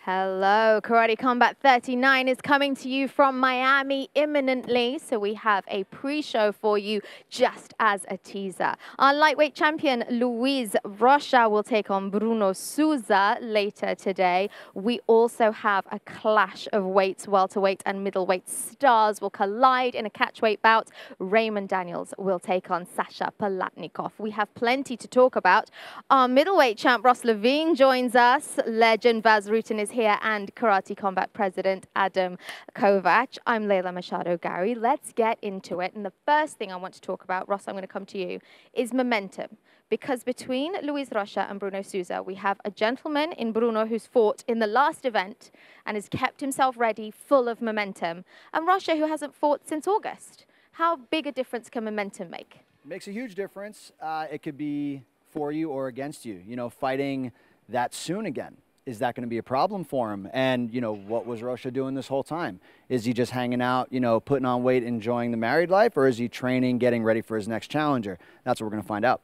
Hello, Karate Combat 39 is coming to you from Miami imminently, so we have a pre-show for you just as a teaser. Our lightweight champion, Luiz Rocha, will take on Bruno Souza later today. We also have a clash of weights. Welterweight and middleweight stars will collide in a catchweight bout. Raymond Daniels will take on Sasha Palatnikov. We have plenty to talk about. Our middleweight champ, Ross Levine, joins us. Legend Bas Rutten is here, and Karate Combat President Adam Kovacs. I'm Layla Machado Garry. Let's get into it. And the first thing I want to talk about, Ross, I'm going to come to you, is momentum. Because between Luiz Rocha and Bruno Souza, we have a gentleman in Bruno who's fought in the last event and has kept himself ready, full of momentum, and Rocha who hasn't fought since August. How big a difference can momentum make? It makes a huge difference. It could be for you or against you. You know, fighting that soon again. Is that going to be a problem for him? And, you know, what was Rocha doing this whole time? Is he just hanging out, you know, putting on weight, enjoying the married life, or is he training, getting ready for his next challenger? That's what we're going to find out.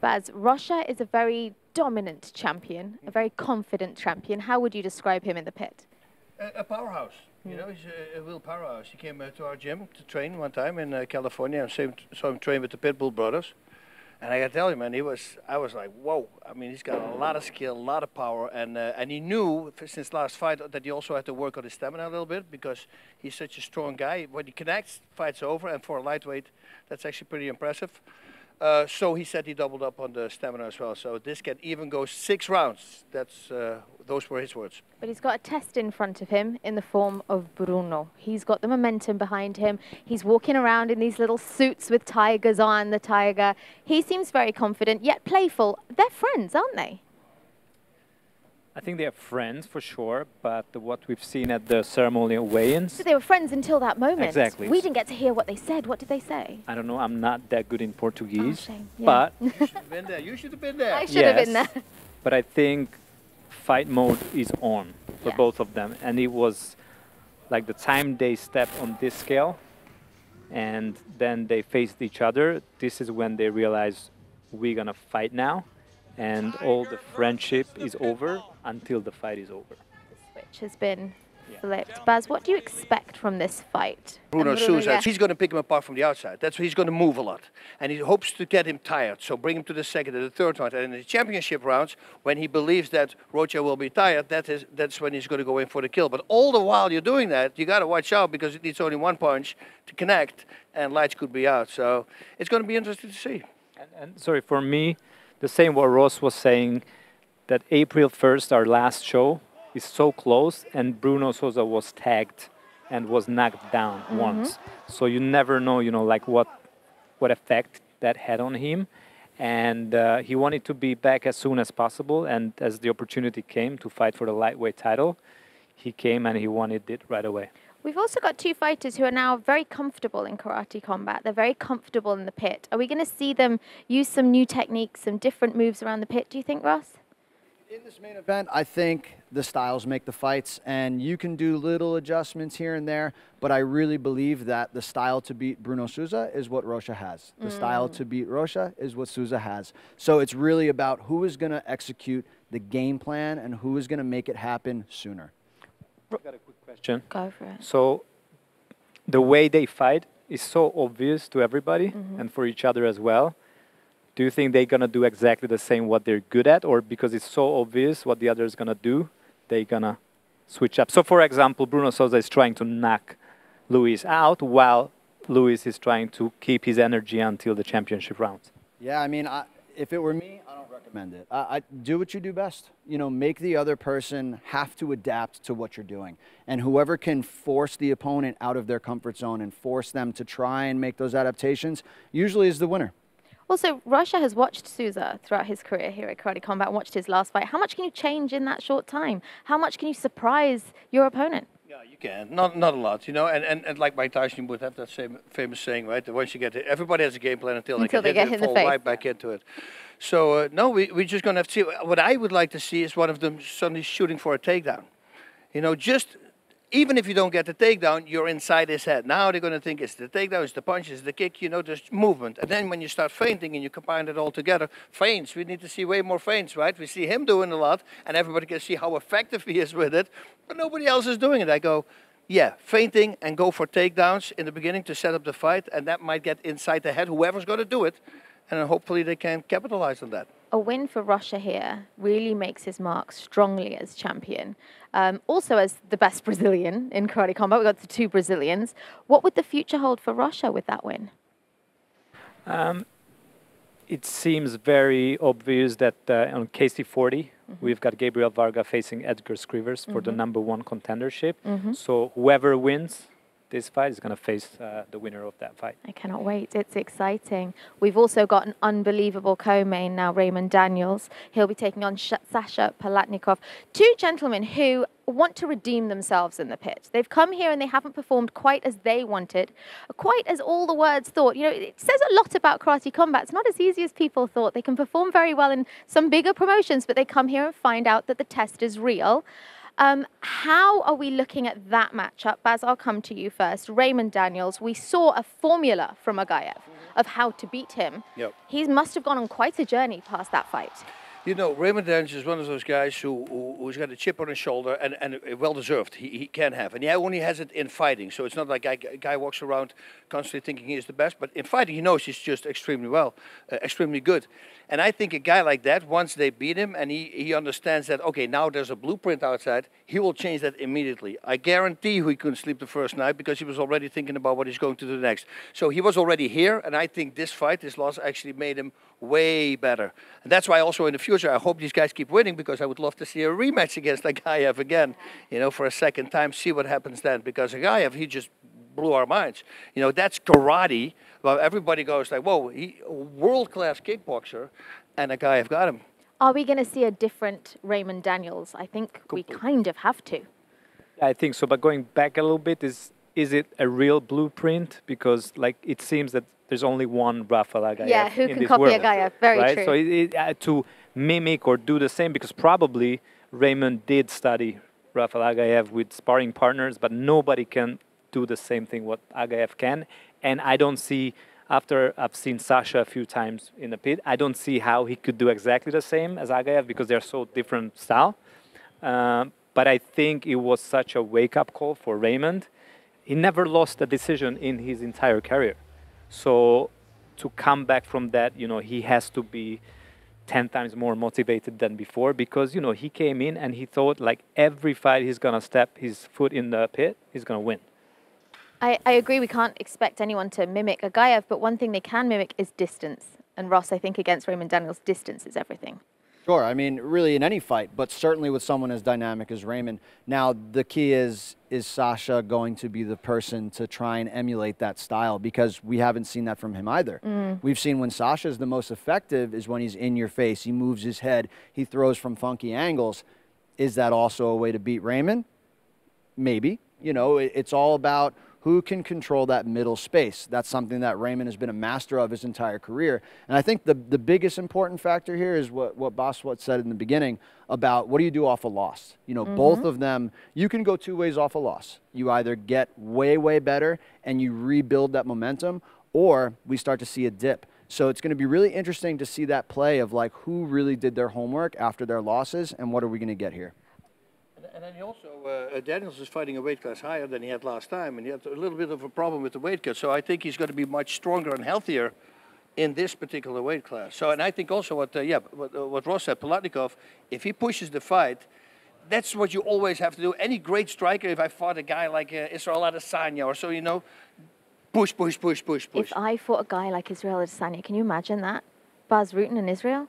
Bas, Rocha is a very dominant champion, a very confident champion. How would you describe him in the pit? A powerhouse. You know, he's a real powerhouse. He came to our gym to train one time in California and saw him train with the Pitbull brothers. And I got to tell you, man, I was like, whoa. I mean, he's got a lot of skill, a lot of power. And he knew since last fight that he also had to work on his stamina a little bit because he's such a strong guy. When he connects, fight's over. And for a lightweight, that's actually pretty impressive. So he said he doubled up on the stamina as well. So this can even go 6 rounds. Those were his words. But he's got a test in front of him in the form of Bruno. He's got the momentum behind him. He's walking around in these little suits with tigers on the tiger. He seems very confident, yet playful. They're friends, aren't they? I think they are friends for sure, but what we've seen at the ceremonial weigh-ins... So they were friends until that moment. Exactly. We didn't get to hear what they said. What did they say? I don't know. I'm not that good in Portuguese. Oh, shame. Yeah. But You should have been there. You should have been there. I should have been there. But I think fight mode is on for both of them. And it was like the time they stepped on this scale and then they faced each other. This is when they realized we're going to fight now. And all the friendship is over until the fight is over. The switch has been flipped. Bas, what do you expect from this fight? Bruno Souza, he's going to pick him apart from the outside. That's why he's going to move a lot. And he hopes to get him tired. So bring him to the second and the third round. And in the championship rounds, when he believes that Rocha will be tired, that's when he's going to go in for the kill. But all the while you're doing that, you got to watch out because it needs only one punch to connect and lights could be out. So it's going to be interesting to see. And sorry, for me, the same what Ross was saying, that April 1st, our last show, is so close, and Bruno Souza was tagged and was knocked down once. So you never know, you know, like what effect that had on him. And he wanted to be back as soon as possible, and as the opportunity came to fight for the lightweight title, he came and he wanted it right away. We've also got 2 fighters who are now very comfortable in karate combat. They're very comfortable in the pit. Are we going to see them use some new techniques, some different moves around the pit, do you think, Ross? In this main event, I think the styles make the fights, and you can do little adjustments here and there, but I really believe that the style to beat Bruno Souza is what Rocha has. The style to beat Rocha is what Souza has. So it's really about who is going to execute the game plan and who is going to make it happen sooner. I've got a quick question. Go for it. So the way they fight is so obvious to everybody and for each other as well. Do you think they're going to do exactly the same what they're good at, or because it's so obvious what the other is going to do, they're going to switch up? So, for example, Bruno Souza is trying to knock Luiz out while Luiz is trying to keep his energy until the championship rounds. Yeah, I mean, if it were me, I don't recommend it. I do what you do best. You know, make the other person have to adapt to what you're doing. And whoever can force the opponent out of their comfort zone and force them to try and make those adaptations usually is the winner. Also, Rocha has watched Souza throughout his career here at Karate Combat and watched his last fight. How much can you change in that short time? How much can you surprise your opponent? Yeah, you can. Not a lot, you know. And like Mike Tyson would have that same famous saying, right? That once you get it, everybody has a game plan until they get hit and fall right back into it. So, no, we're just going to have to see. What I would like to see is one of them suddenly shooting for a takedown. You know, just even if you don't get the takedown, you're inside his head. Now they're going to think it's the takedown, it's the punch, it's the kick, you know, there's movement. And then when you start feinting and you combine it all together, feints, we need to see way more feints, right? We see him doing a lot, and everybody can see how effective he is with it, but nobody else is doing it. I go, yeah, feinting and go for takedowns in the beginning to set up the fight, and that might get inside the head, whoever's going to do it, and then hopefully they can capitalize on that. A win for Rocha here really makes his mark strongly as champion. Also as the best Brazilian in karate combat. We got the 2 Brazilians. What would the future hold for Rocha with that win? It seems very obvious that on KC40, we've got Gabriel Varga facing Edgar Scrivers for the #1 contendership. So whoever wins this fight is going to face the winner of that fight. I cannot wait. It's exciting. We've also got an unbelievable co-main now, Raymond Daniels. He'll be taking on Sasha Palatnikov. 2 gentlemen who want to redeem themselves in the pit. They've come here and they haven't performed quite as they wanted, quite as all the words thought. You know, it says a lot about karate combat. It's not as easy as people thought. They can perform very well in some bigger promotions, but they come here and find out that the test is real. How are we looking at that matchup? Baz, I'll come to you first. Raymond Daniels, we saw a formula from Agaev of how to beat him. Yep. He must have gone on quite a journey past that fight. You know, Raymond Daniels is one of those guys who's got a chip on his shoulder, and well-deserved, he can have. And he only has it in fighting, so it's not like a guy walks around constantly thinking he is the best, but in fighting he knows he's just extremely good. And I think a guy like that, once they beat him and he understands that, okay, now there's a blueprint outside, he will change that immediately. I guarantee he couldn't sleep the first night because he was already thinking about what he's going to do next. So he was already here, and I think this fight, this loss, actually made him way better. And that's why also in the future I hope these guys keep winning, because I would love to see a rematch against Agaev again, you know, for a second time, see what happens then. Because Agaev, he just blew our minds. You know, that's karate. Well, everybody goes like, whoa, world-class kickboxer, and Agaev got him. Are we going to see a different Raymond Daniels? I think we kind of have to. I think so, but going back a little bit, is it a real blueprint? Because like it seems that there's only one Rafael Agaev. Yeah, who in can this copy world, Agaev? Very right? true. So to mimic or do the same, because probably Raymond did study Rafael Agaev with sparring partners, but nobody can do the same thing what Agaev can. And I don't see, after I've seen Sasha a few times in the pit, I don't see how he could do exactly the same as Agaev because they're so different style. But I think it was such a wake-up call for Raymond. He never lost a decision in his entire career. So to come back from that, you know, he has to be 10 times more motivated than before, because, you know, he came in and he thought like every fight he's going to step his foot in the pit, he's going to win. I agree we can't expect anyone to mimic Agaev, but one thing they can mimic is distance. And Ross, I think against Raymond Daniels, distance is everything. Sure, I mean, really in any fight, but certainly with someone as dynamic as Raymond. Now, the key is Sasha going to be the person to try and emulate that style? Because we haven't seen that from him either. We've seen when Sasha's the most effective is when he's in your face, he moves his head, he throws from funky angles. Is that also a way to beat Raymond? Maybe. You know, it's all about who can control that middle space. That's something that Raymond has been a master of his entire career. And I think the biggest important factor here is what Bas said in the beginning about what do you do off a loss. You know, both of them, you can go 2 ways off a loss. You either get way, way better and you rebuild that momentum, or we start to see a dip. So it's going to be really interesting to see that play of like who really did their homework after their losses and what are we going to get here. And then he also, Daniels is fighting a weight class higher than he had last time, and he had a little bit of a problem with the weight cut. So I think he's going to be much stronger and healthier in this particular weight class. So, and I think also what Ross said, Palatnikov, if he pushes the fight, that's what you always have to do. Any great striker, if I fought a guy like Israel Adesanya or so, you know, push, push, push, push, push. If I fought a guy like Israel Adesanya, can you imagine that? Bas Rutten in Israel?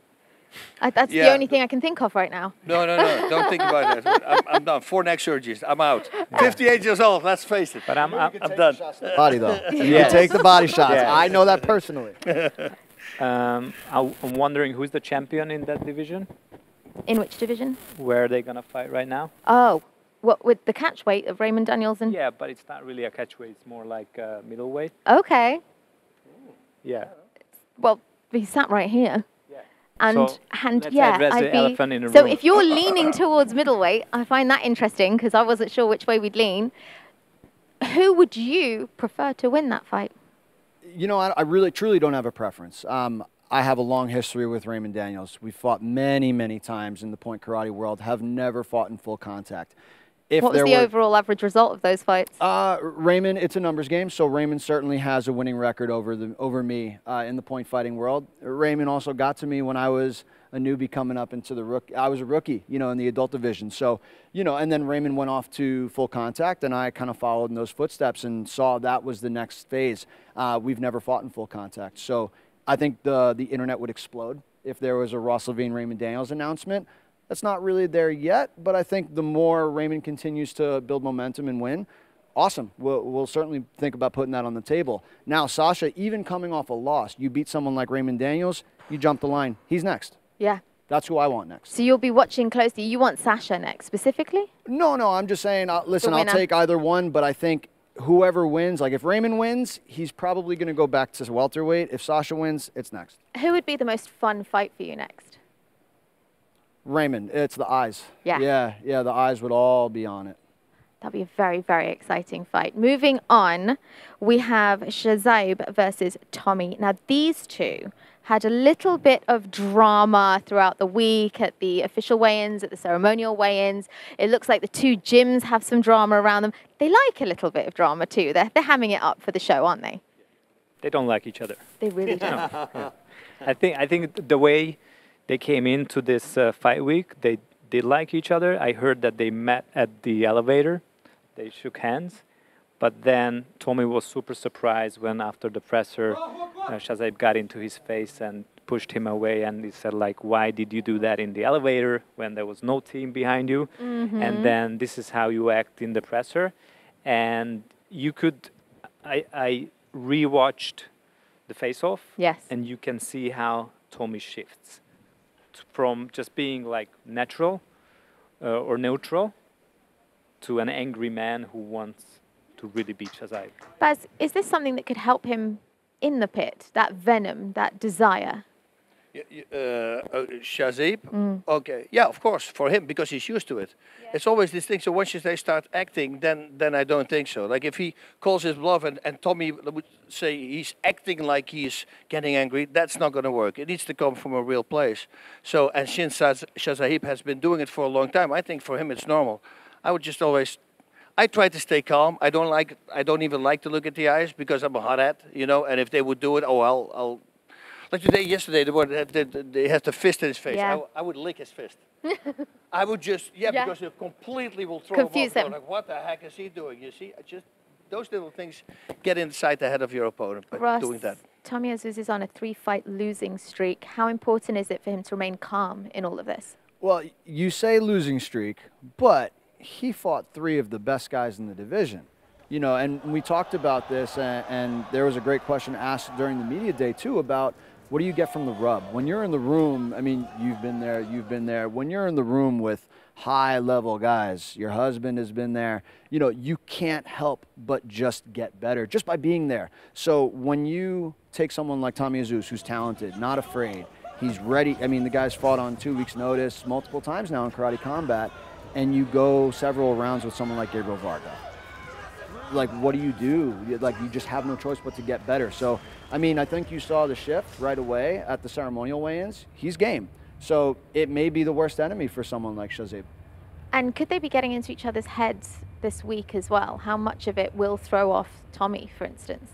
That's the only thing I can think of right now. No, don't think about that. I'm done. 4 neck surgeries. I'm out. 58 years old, let's face it. But I'm done. Body though. You take the body shots. Yeah. I know that personally. I'm wondering who's the champion in that division? In which division? Where are they going to fight right now? Oh, what, with the catch weight of Raymond Daniels and... Yeah, but it's not really a catchweight. It's more like middleweight. Okay. Yeah. Well, he sat right here. And, So and let's yeah, address the I'd be, elephant in the so room. if you're leaning towards middleweight, I find that interesting because I wasn't sure which way we'd lean. Who would you prefer to win that fight? You know, I really, truly don't have a preference. I have a long history with Raymond Daniels. We fought many, many times in the point karate world, have never fought in full contact. What was the overall average result of those fights? Raymond, it's a numbers game, so Raymond certainly has a winning record over me in the point fighting world. Raymond also got to me when I was a newbie coming up into the rookie. I was a rookie, you know, in the adult division. So, you know, and then Raymond went off to full contact, and I kind of followed in those footsteps and saw that was the next phase. We've never fought in full contact, so I think the internet would explode if there was a Ross Levine, Raymond Daniels announcement. That's not really there yet, but I think the more Raymond continues to build momentum and win, awesome. We'll certainly think about putting that on the table. Now, Sasha, even coming off a loss, you beat someone like Raymond Daniels, you jump the line. He's next. Yeah. That's who I want next. So you'll be watching closely. You want Sasha next specifically? No, I'm just saying, listen, I'll take either one, but I think whoever wins, like if Raymond wins, he's probably going to go back to welterweight. If Sasha wins, it's next. Who would be the most fun fight for you next? Raymond, it's the eyes. Yeah. Yeah, the eyes would all be on it. That'll be a very, very exciting fight. Moving on, we have Shazaib versus Tommy. Now, these two had a little bit of drama throughout the week at the official weigh-ins, at the ceremonial weigh-ins. It looks like the two gyms have some drama around them. They like a little bit of drama too. They're hamming it up for the show, aren't they? They don't like each other. They really don't. Yeah. I think the way they came into this fight week, they did like each other. I heard that they met at the elevator. They shook hands. But then Tommy was super surprised when after the presser, Shazaib got into his face and pushed him away. And he said, like, why did you do that in the elevator when there was no team behind you? Mm-hmm. And then this is how you act in the presser. And you could, I rewatched the face-off. Yes. And you can see how Tommy shifts from just being like natural or neutral to an angry man who wants to really beat Shazaib. Bas, is this something that could help him in the pit, that venom, that desire? Shazaib? Okay, yeah, of course, for him, because he's used to it. Yeah. It's always this thing, so once they start acting, then I don't think so. Like if he calls his bluff and Tommy would say he's acting like he's getting angry, that's not going to work. It needs to come from a real place. So, and since Shazaib has been doing it for a long time, I think for him it's normal. I would just always, I try to stay calm. I don't even like to look at the eyes because I'm a hothead, you know, and if they would do it, oh, I'll like yesterday, they had the fist in his face. Yeah. I would lick his fist. I would just, because it completely will throw confuse him off. him. Like, what the heck is he doing? You see, just those little things get inside the head of your opponent by Ross, doing that. Tommy Azouz is on a 3-fight losing streak. How important is it for him to remain calm in all of this? Well, you say losing streak, but he fought 3 of the best guys in the division. You know, and we talked about this, and there was a great question asked during the media day, too, about what do you get from the rub? When you're in the room, I mean, you've been there. When you're in the room with high-level guys, your husband has been there, you know, you can't help but just get better just by being there. So when you take someone like Tommy Azouz, who's talented, not afraid, he's ready. I mean, the guy's fought on 2 weeks' notice multiple times now in karate combat, and you go several rounds with someone like Gabriel Varga. Like, what do? Like, you just have no choice but to get better. So, I mean, I think you saw the shift right away at the ceremonial weigh-ins. He's game. So it may be the worst enemy for someone like Shazaib. And could they be getting into each other's heads this week as well? How much of it will throw off Tommy, for instance?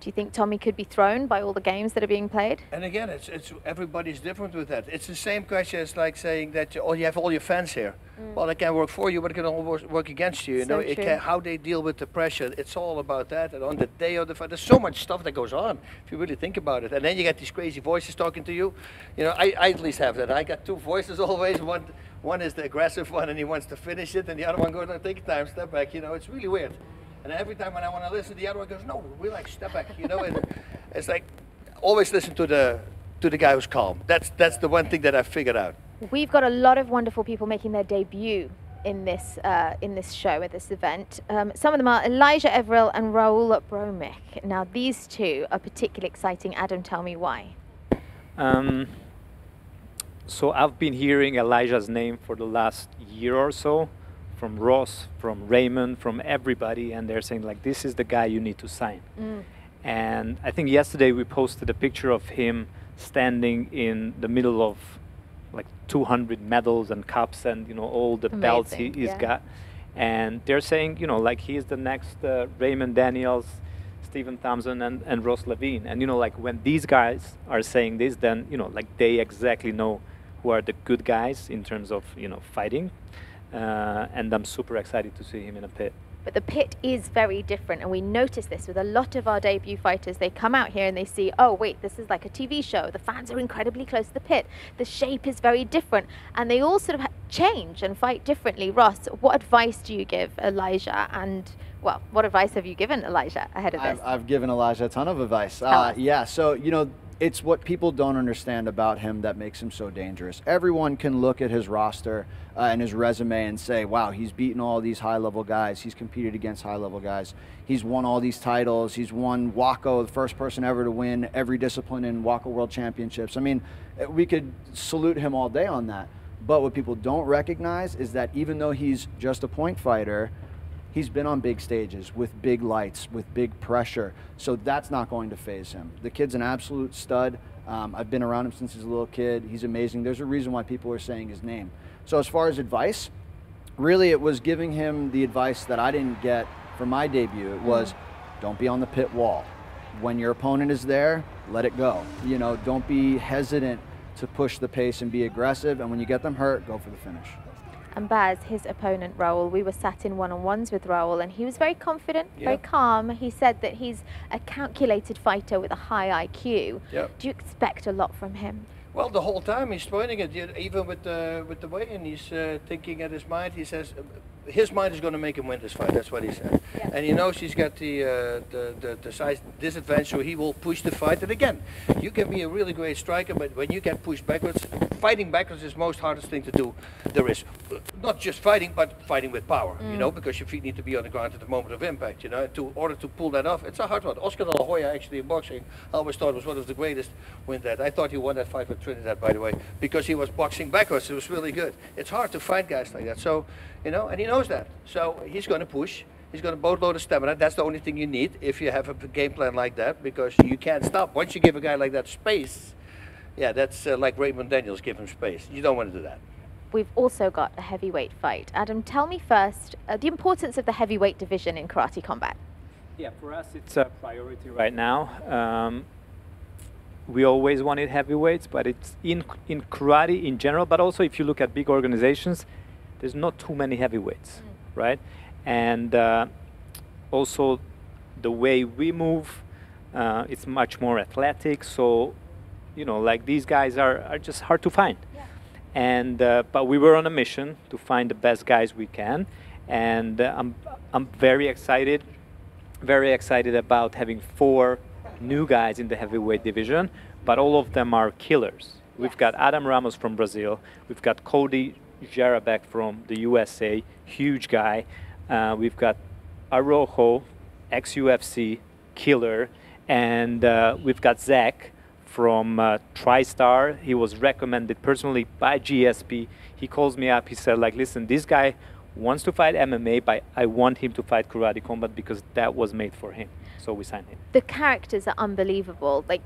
Do you think Tommy could be thrown by all the games that are being played? And again, it's everybody's different with that. It's the same question as like saying that you have all your fans here. Well, they can work for you, but it can always work against you. You know, it can, how they deal with the pressure. It's all about that. And on the day of the fight, there's so much stuff that goes on if you really think about it. And then you get these crazy voices talking to you. You know, I at least have that. I got 2 voices always. One is the aggressive one, and he wants to finish it, and the other one goes, "No, take time, step back." You know, it's really weird. And every time when I want to listen, the other one goes, "No, relax, step back." You know, and it's like always listen to the guy who's calm. That's the one thing that I've figured out. We've got a lot of wonderful people making their debut in this show at this event. Some of them are Elijah Everil and Raul Bromick. Now these two are particularly exciting. Adam, tell me why. So I've been hearing Elijah's name for the last year or so, from Ross, from Raymond, from everybody, and they're saying like, this is the guy you need to sign. And I think yesterday we posted a picture of him standing in the middle of like 200 medals and cups and, you know, all the belts he's got. And they're saying, you know, like he's the next Raymond Daniels, Stephen Thompson, and Ross Levine. And, you know, like when these guys are saying this, then, you know, like they exactly know who are the good guys in terms of, you know, fighting. And I'm super excited to see him in a pit. But the pit is very different, and we notice this with a lot of our debut fighters. They come out here and they see, oh wait, this is like a TV show. The fans are incredibly close to the pit. The shape is very different, and they all sort of change and fight differently. Ross, what advice do you give Elijah? And well, what advice have you given Elijah ahead of this? I've given Elijah a ton of advice. Yeah, so you know, it's what people don't understand about him that makes him so dangerous. Everyone can look at his roster and his resume and say, wow, he's beaten all these high-level guys. He's competed against high-level guys. He's won all these titles. He's won WACO, the first person ever to win every discipline in WACO World Championships. I mean, we could salute him all day on that. But what people don't recognize is that even though he's just a point fighter, he's been on big stages with big lights, with big pressure. So that's not going to faze him. The kid's an absolute stud. I've been around him since he's a little kid. He's amazing. There's a reason why people are saying his name. So as far as advice, really it was giving him the advice that I didn't get for my debut. It was, don't be on the pit wall. When your opponent is there, let it go. You know, don't be hesitant to push the pace and be aggressive. And when you get them hurt, go for the finish. And Baz, his opponent, Raul, we were sat in one-on-ones with Raul, and he was very confident, very calm. He said that he's a calculated fighter with a high IQ. Do you expect a lot from him? Well, the whole time he's pointing it, even with the weigh-in, he's thinking at his mind. He says his mind is going to make him win this fight. That's what he said. And he knows he's got the size disadvantage, so he will push the fight. And again, you can be a really great striker, but when you get pushed backwards, fighting backwards is the most hardest thing to do there is. Not just fighting, but fighting with power, you know, because your feet need to be on the ground at the moment of impact, you know. In order to pull that off, it's a hard one. Oscar de la Hoya, actually, in boxing, I always thought was one of the greatest win that. I thought he won that fight with Trinidad, by the way, because he was boxing backwards. It was really good. It's hard to find guys like that. So, you know, and he knows that. So he's going to push. He's going to boatload of stamina. That's the only thing you need if you have a game plan like that, because you can't stop. Once you give a guy like that space, yeah, that's like Raymond Daniels, give him space. You don't want to do that. We've also got a heavyweight fight. Adam, tell me first the importance of the heavyweight division in karate combat. Yeah, for us it's a priority right now. We always wanted heavyweights, but it's in karate in general, but also if you look at big organizations, there's not too many heavyweights, right? And also the way we move, it's much more athletic, so, you know, like these guys are just hard to find. And but we were on a mission to find the best guys we can, and I'm very excited about having 4 new guys in the heavyweight division, but all of them are killers. We've got Adam Ramos from Brazil, we've got Cody Jarabek from the USA, huge guy. We've got Araujo, ex-UFC, killer, and we've got Zach from TriStar. He was recommended personally by GSP. He calls me up, he said like, listen, this guy wants to fight MMA, but I want him to fight karate combat because that was made for him. So we signed him. The characters are unbelievable. Like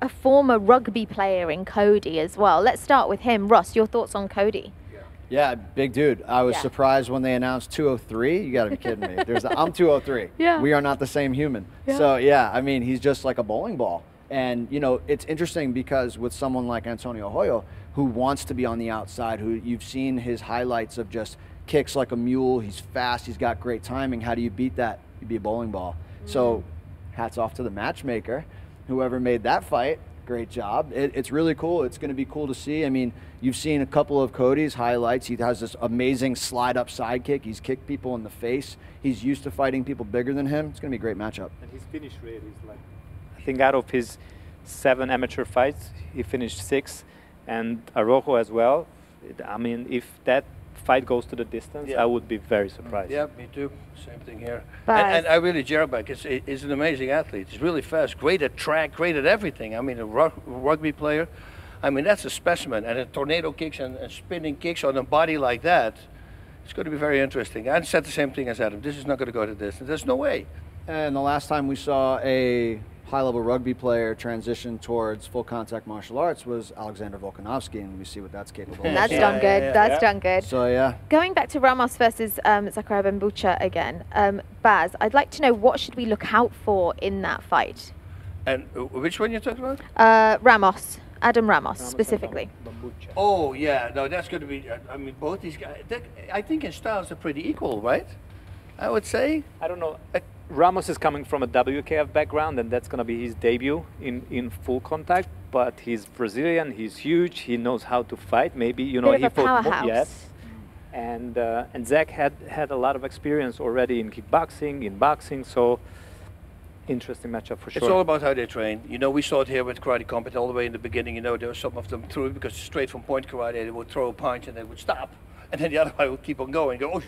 a former rugby player in Cody as well. Let's start with him. Ross, your thoughts on Cody? Yeah, big dude. I was surprised when they announced 203. You got to be kidding me. I'm 203. We are not the same human. So yeah, I mean, he's just like a bowling ball. And, you know, it's interesting because with someone like Antonio Hoyo, who wants to be on the outside, who you've seen his highlights of just kicks like a mule, he's fast, he's got great timing. How do you beat that? You be a bowling ball. So hats off to the matchmaker, whoever made that fight. Great job. It's really cool. It's going to be cool to see. I mean, you've seen a couple of Cody's highlights. He has this amazing slide-up side kick. He's kicked people in the face. He's used to fighting people bigger than him. It's going to be a great matchup. And his finish rate is like, I think out of his 7 amateur fights, he finished 6, and Araujo as well. I mean, if that fight goes to the distance, I would be very surprised. Yeah, me too. Same thing here. And I really, Jarabek is an amazing athlete. He's really fast, great at track, great at everything. I mean, a rugby player. I mean, that's a specimen. And a tornado kicks and spinning kicks on a body like that, it's going to be very interesting. I said the same thing as Adam. This is not going to go to distance. There's no way. And the last time we saw a high-level rugby player transition towards full contact martial arts was Alexander Volkanovski, and we see what that's capable of. That's done good. That's done good. So yeah. Going back to Ramos versus Zachariah Bambucha again, Baz, I'd like to know, what should we look out for in that fight? And which one you're talking about? Ramos. Adam Ramos, specifically. Oh, yeah. No, that's going to be, I mean, both these guys, I think in styles are pretty equal, right? I would say. I don't know. Ramos is coming from a WKF background, and that's going to be his debut in full contact. But he's Brazilian. He's huge. He knows how to fight. Maybe, you know, he fought more. Yes. And Zach had a lot of experience already in kickboxing, in boxing. So interesting matchup for sure. It's all about how they train. You know, we saw it here with Karate Combat all the way in the beginning. You know, there were some of them through, because straight from point karate, they would throw a punch and they would stop. And then the other guy would keep on going, go, oh,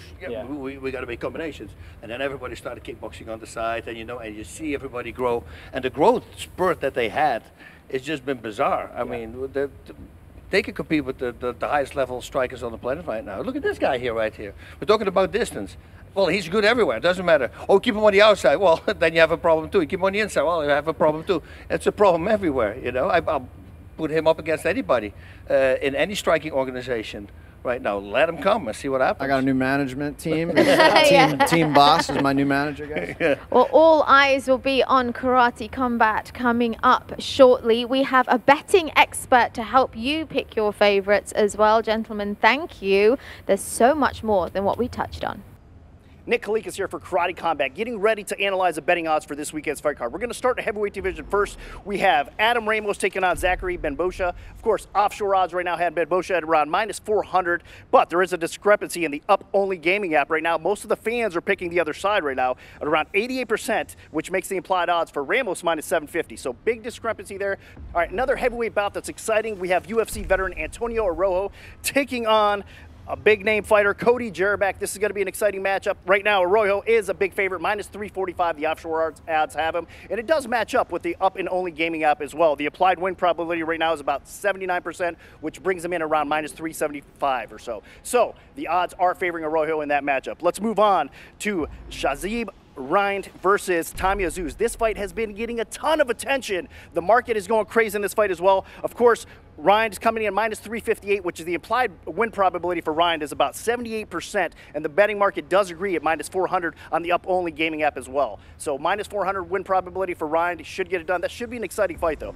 we got to make combinations. And then everybody started kickboxing on the side, and you know, and you see everybody grow. And the growth spurt that they had, it's just been bizarre. I mean, they can compete with the highest level strikers on the planet right now. Look at this guy here, right here. We're talking about distance. Well, he's good everywhere. It doesn't matter. Oh, keep him on the outside. Well, then you have a problem too. You keep him on the inside. Well, you have a problem too. It's a problem everywhere. You know, I'll put him up against anybody in any striking organization right now. Let him come and see what happens. I got a new management team. Team Boss is my new manager, guys. Well, all eyes will be on Karate Combat coming up shortly. We have a betting expert to help you pick your favorites as well. Gentlemen, thank you. There's so much more than what we touched on. Nick Kalikas here for Karate Combat, getting ready to analyze the betting odds for this weekend's fight card. We're going to start the heavyweight division first. We have Adam Ramos taking on Zachary Bambucha. Of course, offshore odds right now had Bambucha at around -400, but there is a discrepancy in the up-only gaming app right now. Most of the fans are picking the other side right now at around 88%, which makes the implied odds for Ramos -750. So big discrepancy there. All right, another heavyweight bout that's exciting. We have UFC veteran Antonio Arrojo taking on a big-name fighter, Cody Jerabak. This is going to be an exciting matchup. Right now, Arroyo is a big favorite, -345. The offshore odds have him. And it does match up with the up-and-only gaming app as well. The applied win probability right now is about 79%, which brings him in around -375 or so. So the odds are favoring Arroyo in that matchup. Let's move on to Shazib Rind versus Tommy Azuz. This fight has been getting a ton of attention. The market is going crazy in this fight as well. Of course, Rind is coming in -358, which is the implied win probability for Rind is about 78%, and the betting market does agree at -400 on the up-only gaming app as well. So -400 win probability for Rind, should get it done. That should be an exciting fight though.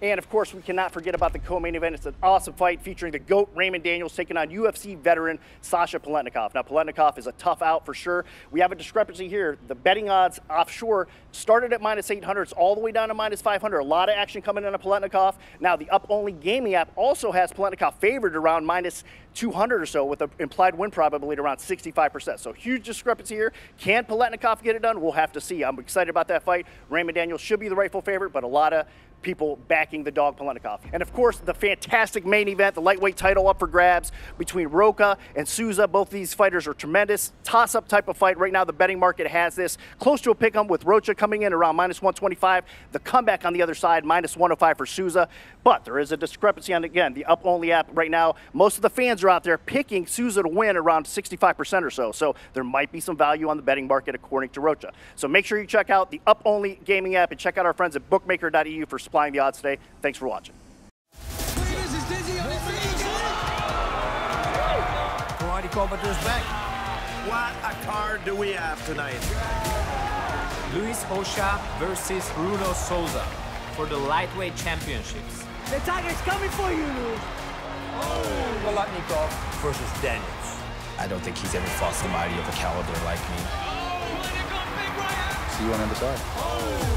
And of course, we cannot forget about the co-main event. It's an awesome fight featuring the GOAT Raymond Daniels taking on UFC veteran Sasha Palatnikov. Now, Palatnikov is a tough out for sure. We have a discrepancy here. The betting odds offshore started at -800. It's all the way down to -500. A lot of action coming in on Palatnikov. Now, the up-only gaming app also has Palatnikov favored around -200 or so with an implied win probability around 65%. So huge discrepancy here. Can Palatnikov get it done? We'll have to see. I'm excited about that fight. Raymond Daniels should be the rightful favorite, but a lot of people backing the dog Palatnikov. And of course, the fantastic main event, the lightweight title up for grabs between Rocha and Souza. Both of these fighters are tremendous. Toss-up type of fight. Right now, the betting market has this close to a pick-em with Rocha coming in around -125. The comeback on the other side, -105 for Souza. But there is a discrepancy on, again, the up-only app right now. Most of the fans are out there picking Souza to win around 65% or so. So there might be some value on the betting market according to Rocha. So make sure you check out the up-only gaming app and check out our friends at bookmaker.eu for supplying the odds today. Thanks for watching. Karate Combat is back. What a card do we have tonight? Luiz Rocha versus Bruno Souza for the lightweight championships. The tiger's coming for you, Luiz. Palatnikov versus Daniels. I don't think he's ever fought somebody of a caliber like me. See you on the other side.